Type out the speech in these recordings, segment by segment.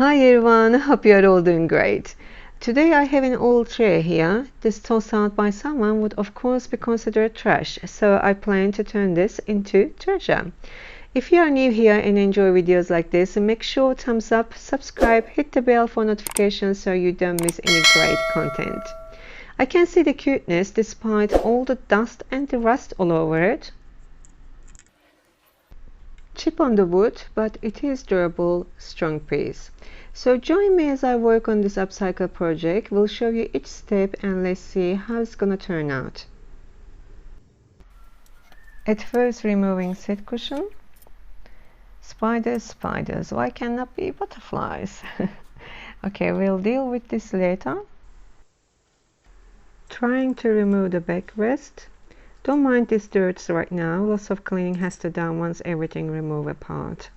Hi everyone, hope you are all doing great. Today I have an old chair here. This tossed out by someone would of course be considered trash, so I plan to turn this into treasure. If you are new here and enjoy videos like this, make sure thumbs up, subscribe, hit the bell for notifications so you don't miss any great content. I can see the cuteness despite all the dust and the rust all over it. Chip on the wood, but it is durable, strong piece. So join me as I work on this upcycle project. We'll show you each step and let's see how it's gonna turn out. At first, removing seat cushion. Spiders, spiders, why cannot be butterflies? Okay, we'll deal with this later. Trying to remove the backrest. Don't mind these dirts right now, lots of cleaning has to be done once everything removed apart.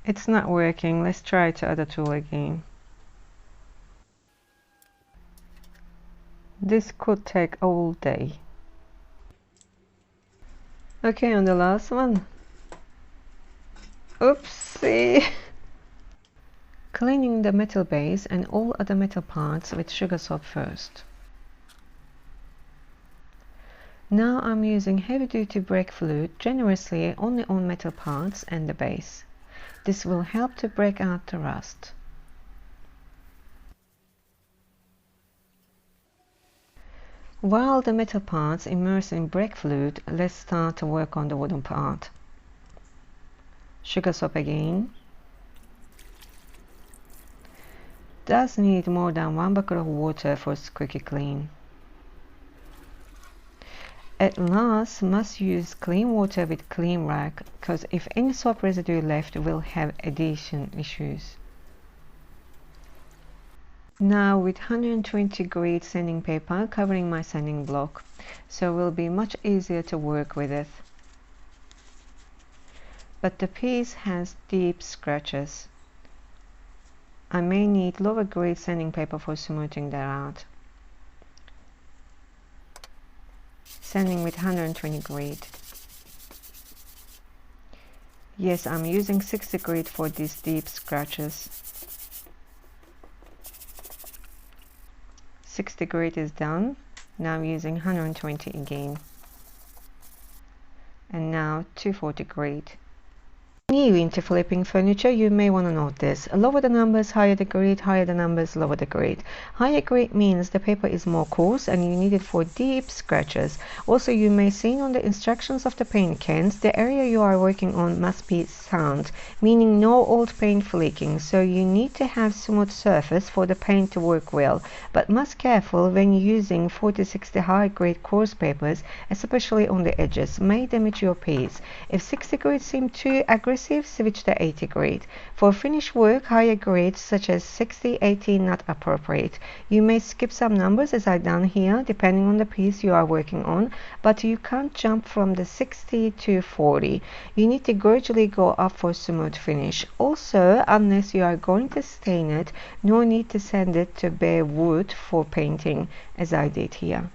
It's not working, let's try the other tool again. This could take all day. Okay, on the last one. Oopsie! Cleaning the metal base and all other metal parts with sugar soap first. Now I'm using heavy-duty brake fluid generously only on metal parts and the base. This will help to break out the rust. While the metal parts immerse in brake fluid, let's start to work on the wooden part. Sugar soap again. Does need more than 1 bucket of water for squeaky clean. At last, must use clean water with clean rag, because if any soap residue left, we'll have adhesion issues. Now with 120 grit sanding paper covering my sanding block, so it will be much easier to work with it. But the piece has deep scratches. I may need lower grade sanding paper for smoothing that out. Sanding with 120 grit. Yes, I'm using 60 grit for these deep scratches. 60 grit is done. Now I'm using 120 again. And now 240 grit. New into flipping furniture, you may want to note this. Lower the numbers, higher the grit, higher the numbers, lower the grit. Higher grit means the paper is more coarse and you need it for deep scratches. Also, you may see on the instructions of the paint cans, the area you are working on must be sound, meaning no old paint flaking. So you need to have smooth surface for the paint to work well. But must careful when using 40-60 high grade coarse papers, especially on the edges, may damage your piece. If 60 grit seem too aggressive, switch to 80 grit. For finish work, higher grades such as 60-80 not appropriate. You may skip some numbers as I done here depending on the piece you are working on, but you can't jump from the 60 to 40. You need to gradually go up for smooth finish. Also, unless you are going to stain it, no need to sand it to bare wood for painting as I did here.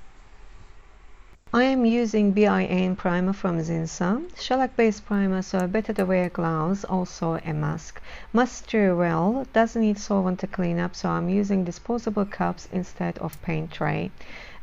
I am using BIN primer from Zinsa, shellac based primer, so I better to wear gloves, also a mask. Must stir well, does need solvent to clean up, so I'm using disposable cups instead of paint tray.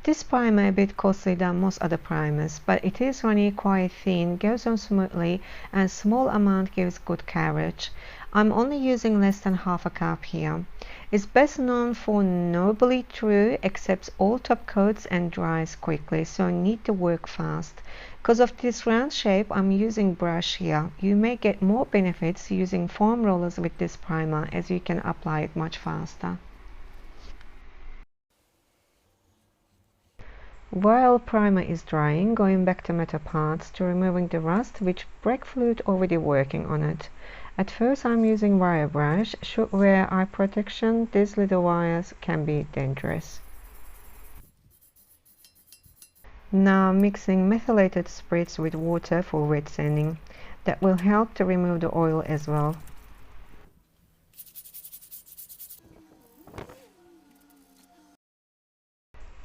This primer a bit costly than most other primers, but it is runny, quite thin, goes on smoothly, and small amount gives good coverage. I'm only using less than half a cup here. It's best known for no bleed through, accepts all top coats and dries quickly, so need to work fast. Because of this round shape, I'm using brush here. You may get more benefits using foam rollers with this primer, as you can apply it much faster. While primer is drying, going back to metal parts to removing the rust, which brake fluid already working on it. At first I'm using wire brush. Should wear eye protection, these little wires can be dangerous. Now mixing methylated spirits with water for wet sanding. That will help to remove the oil as well.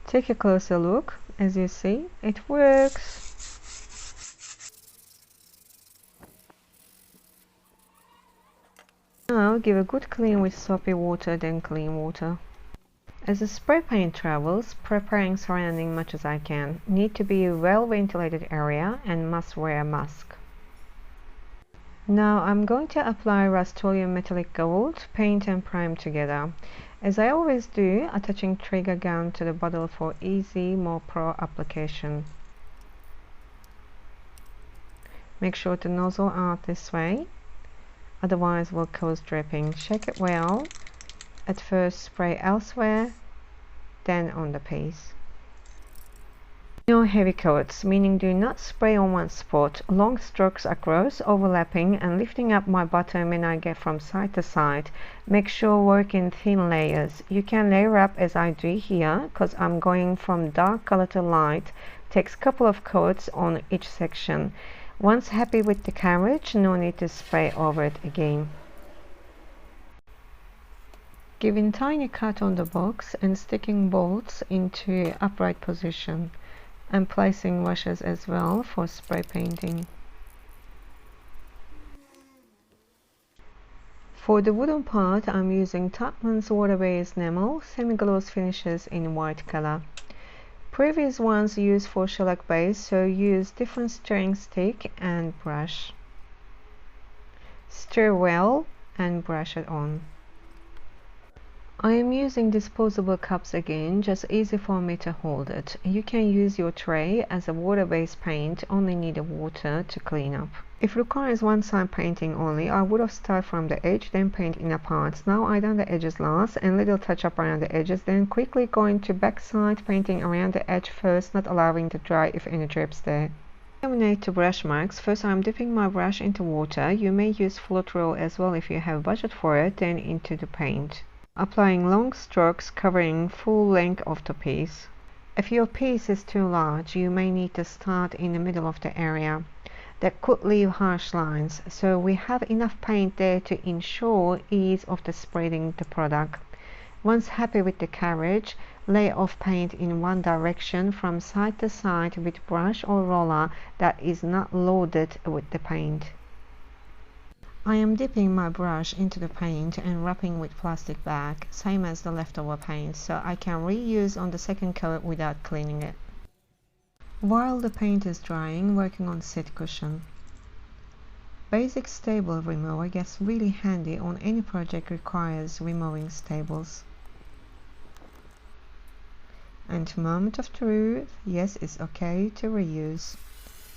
Take a closer look. As you see, it works. Now give a good clean with soapy water, then clean water. As the spray paint travels, preparing surrounding much as I can. Need to be a well ventilated area and must wear a mask. Now I'm going to apply Rust-Oleum metallic gold, paint and prime together. As I always do, attaching trigger gun to the bottle for easy, more pro application. Make sure to nozzle out this way, otherwise will cause dripping. Shake it well. At first spray elsewhere, then on the piece. No heavy coats, meaning do not spray on one spot. Long strokes across, overlapping and lifting up my bottom when I get from side to side. Make sure work in thin layers. You can layer up as I do here, because I'm going from dark color to light. Takes a couple of coats on each section. Once happy with the coverage, no need to spray over it again. Giving tiny cut on the box and sticking bolts into upright position. And placing washers as well for spray painting. For the wooden part, I'm using Tubman's water-based enamel, semi-gloss finishes in white color. Previous ones used for shellac base, so use different stirring stick and brush. Stir well and brush it on. I am using disposable cups again, just easy for me to hold it. You can use your tray as a water-based paint, only need a water to clean up. If requires one side painting only, I would have started from the edge, then paint inner parts. Now I done the edges last and little touch up around the edges, then quickly going to back side, painting around the edge first, not allowing to dry if any drips there. Eliminate to brush marks. First I'm dipping my brush into water. You may use float roll as well if you have budget for it, then into the paint. Applying long strokes covering full length of the piece. If your piece is too large, you may need to start in the middle of the area. That could leave harsh lines, so we have enough paint there to ensure ease of the spreading the product. Once happy with the coverage, lay off paint in one direction from side to side with brush or roller that is not loaded with the paint. I am dipping my brush into the paint and wrapping with plastic bag, same as the leftover paint, so I can reuse on the second coat without cleaning it. While the paint is drying, working on seat cushion. Basic stable remover gets really handy on any project requires removing stables. And moment of truth, yes, it's okay to reuse.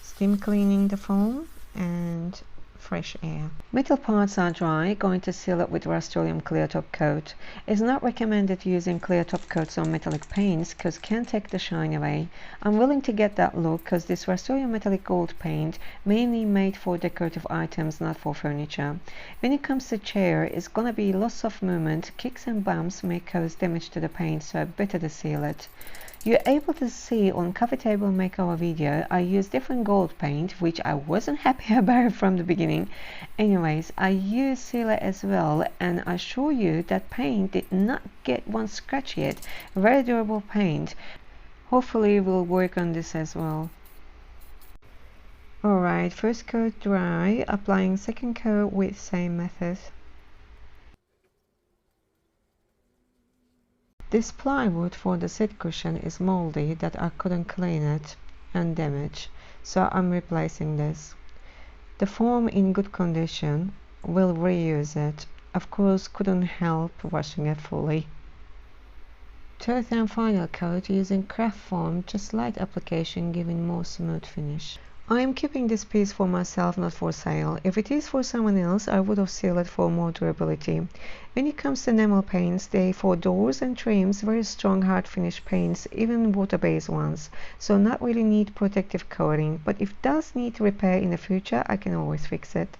Steam cleaning the foam and fresh air. Metal parts are dry, going to seal it with Rust-Oleum clear top coat. It's not recommended using clear top coats on metallic paints because can take the shine away. I'm willing to get that look because this Rust-Oleum metallic gold paint mainly made for decorative items, not for furniture. When it comes to chair, it's gonna be lots of movement, kicks and bumps may cause damage to the paint, so better to seal it. You're able to see on coffee table makeover video, I used different gold paint, which I wasn't happy about from the beginning. Anyways, I used sealer as well, and I assure you that paint did not get one scratch yet. Very durable paint. Hopefully we'll work on this as well. Alright, first coat dry, applying second coat with same method. This plywood for the seat cushion is moldy that I couldn't clean it and damage, so I'm replacing this. The foam in good condition, will reuse it. Of course couldn't help washing it fully. Third and final coat using craft foam, just light application giving more smooth finish. I am keeping this piece for myself, not for sale. If it is for someone else, I would have sealed it for more durability. When it comes to enamel paints, they for doors and trims, very strong hard finish paints, even water-based ones, so not really need protective coating, but if does need repair in the future, I can always fix it.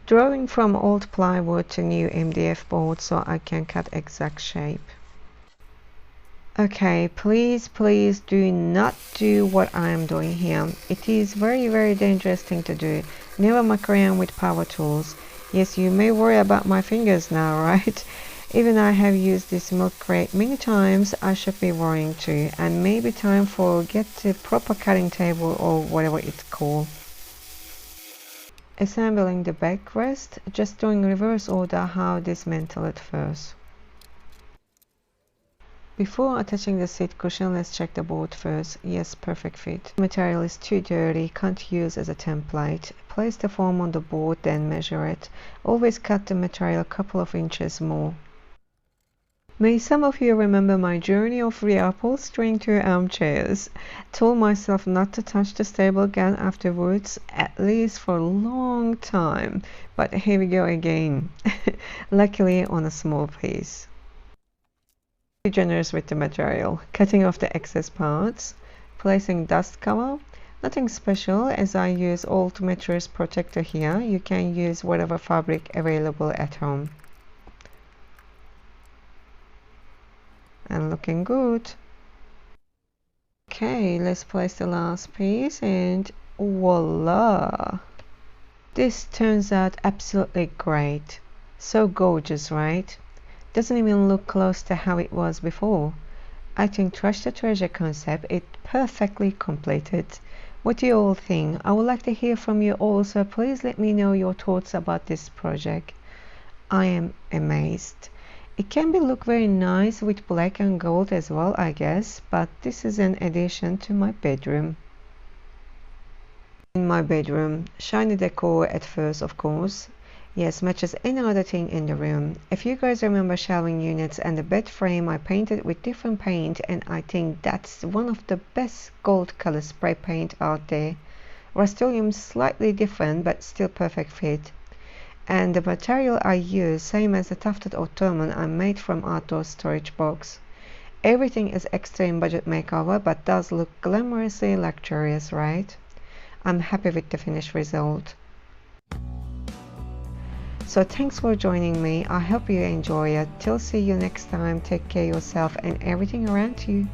Drawing from old plywood to new MDF board so I can cut exact shape. Okay, please do not do what I am doing here. It is very dangerous thing to do. Never muck around with power tools. Yes, you may worry about my fingers now, right? Even I have used this milk crate many times, I should be worrying too. And maybe time for get a proper cutting table or whatever it's called. Assembling the backrest, just doing reverse order how dismantle it first. Before attaching the seat cushion, let's check the board first. Yes, perfect fit. The material is too dirty, can't use as a template. Place the foam on the board, then measure it. Always cut the material a couple of inches more. May some of you remember my journey of reupholstering to armchairs. Told myself not to touch the stable again afterwards, at least for a long time. But here we go again. Luckily on a small piece. Be generous with the material, cutting off the excess parts, placing dust cover. Nothing special as I use old mattress protector here. You can use whatever fabric available at home. And looking good. Okay, let's place the last piece and voila! This turns out absolutely great. So gorgeous, right? Doesn't even look close to how it was before. I think trash the treasure concept is perfectly completed. What do you all think? I would like to hear from you all, so please let me know your thoughts about this project. I am amazed. It can be look very nice with black and gold as well, I guess, but this is an addition to my bedroom. In my bedroom, shiny decor at first, of course. Yes, matches any other thing in the room. If you guys remember shelving units and the bed frame, I painted with different paint, and I think that's one of the best gold color spray paint out there. Rust-Oleum slightly different, but still perfect fit. And the material I use, same as the tufted ottoman I made from outdoor storage box. Everything is extra in budget makeover, but does look glamorously luxurious, right? I'm happy with the finished result. So thanks for joining me. I hope you enjoy it. Till see you next time. Take care of yourself and everything around you.